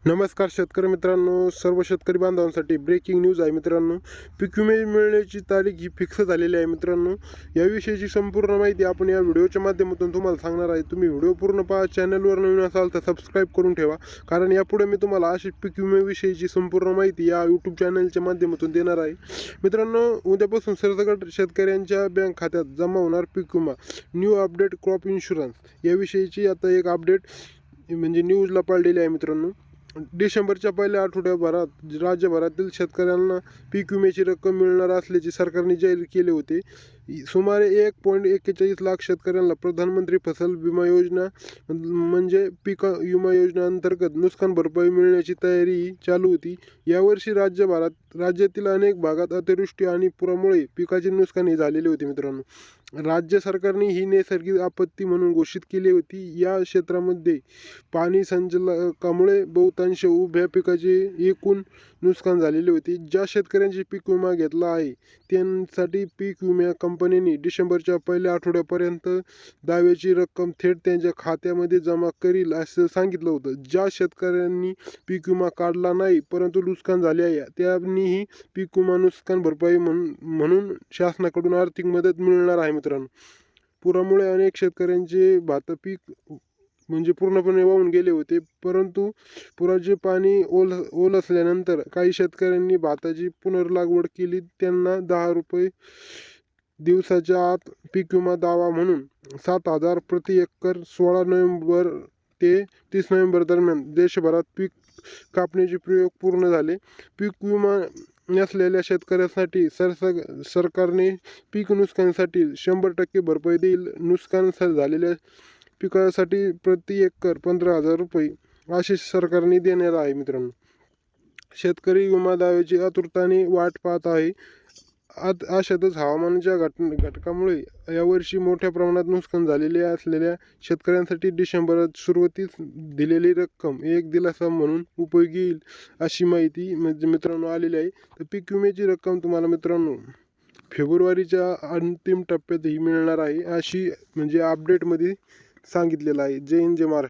नमस्कार शेतकरी मित्रांनो, सर्व शेतकरी बांधवांसाठी ब्रेकिंग न्यूज आहे मित्रांनो. पीक विमे मिळण्याची तारीख ही फिक्स झालेली आहे मित्रांनो. याविषयीची संपूर्ण माहिती आपण या व्हिडिओच्या माध्यमातून तुम्हाला सांगणार आहे. तुम्ही व्हिडिओ पूर्ण पहा. चॅनलवर नवीन असाल तर सबस्क्राईब करून ठेवा, कारण यापुढे मी तुम्हाला अशी पीक विम्याविषयीची संपूर्ण माहिती या यूट्यूब चॅनलच्या माध्यमातून देणार आहे मित्रांनो. उद्यापासून सरसकट शेतकऱ्यांच्या बँक खात्यात जमा होणार पीक विमा. न्यू अपडेट क्रॉप इन्शुरन्स याविषयीची आता एक अपडेट म्हणजे न्यूजला पडलेली आहे मित्रांनो. डिसेंबरच्या पहिल्या आठवड्याभरात राज्यभरातील शेतकऱ्यांना पीक विम्याची रक्कम मिळणार असल्याचे सरकारने जाहीर केले होते. सुमारे 1.41 लाख शेतकऱ्यांना प्रधानमंत्री फसल विमा योजना म्हणजे पीक विमा योजना अंतर्गत नुकसान भरपाई मिळण्याची तयारी चालू होती. यावर्षी राज्यातील अनेक भागात अतिवृष्टी आणि पुरामुळे पिकाचे नुकसानही झालेले होते मित्रांनो. राज्य सरकारने ही नैसर्गिक आपत्ती म्हणून घोषित केली होती. या क्षेत्रामध्ये पाणी संचलनामुळे बहुतांश उभ्या पिकाचे एकूण नुकसान झालेले होते. ज्या शेतकऱ्यांची पीक विमा घेतला आहे त्यांसाठी पीक विमा कंपनीने डिसेंबरच्या पहिल्या आठवड्यापर्यंत दाव्याची रक्कम थेट त्यांच्या खात्यामध्ये जमा करील असं सांगितलं होतं. ज्या शेतकऱ्यांनी पीक विमा काढला नाही परंतु नुकसान झाले आहे त्यांनीही पीक विमा नुकसान भरपाई म्हणून शासनाकडून आर्थिक मदत मिळणार आहे मित्रांनो. पुरामुळे अनेक शेतकऱ्यांचे भात पीक म्हणजे पूर्णपणे वाहून गेले होते, परंतु पुराचे पाणी ओलसल्यानंतर काही शेतकऱ्यांनी भाताची पुनर्लागवड केली. त्यांना 10 रुपये दिवसाच्या आत पीक विमा दावा म्हणून 7,000 प्रति एकर 16 नोव्हेंबर ते 30 नोव्हेंबर दरम्यान देशभरात पीक कापणीचे प्रयोग पूर्ण झाले. पीक विमा नसलेल्या शेतकऱ्यांसाठी सरकारने पीक नुकसानीसाठी 100% भरपाई देईल. नुकसान झालेल्या पिकासाठी प्रति एकर 15,000 रुपये असे सरकारने देणार आहे मित्रांनो. शेतकरी विमा दाव्याची आतुरतेने वाट पाहत आहे. अशातच हवामानाच्या घटकामुळे यावर्षी मोठ्या प्रमाणात नुकसान झालेले असलेल्या शेतकऱ्यांसाठी डिसेंबरात सुरुवातीस दिलेली रक्कम एक दिलासा म्हणून उपयोगी येईल अशी माहिती म्हणजे मित्रांनो आलेली आहे. तर पीक विम्याची रक्कम तुम्हाला मित्रांनो फेब्रुवारीच्या अंतिम टप्प्यातही मिळणार आहे अशी म्हणजे अपडेटमध्ये सांगितलेलं आहे. जय हिंद, जय महाराष्ट्र.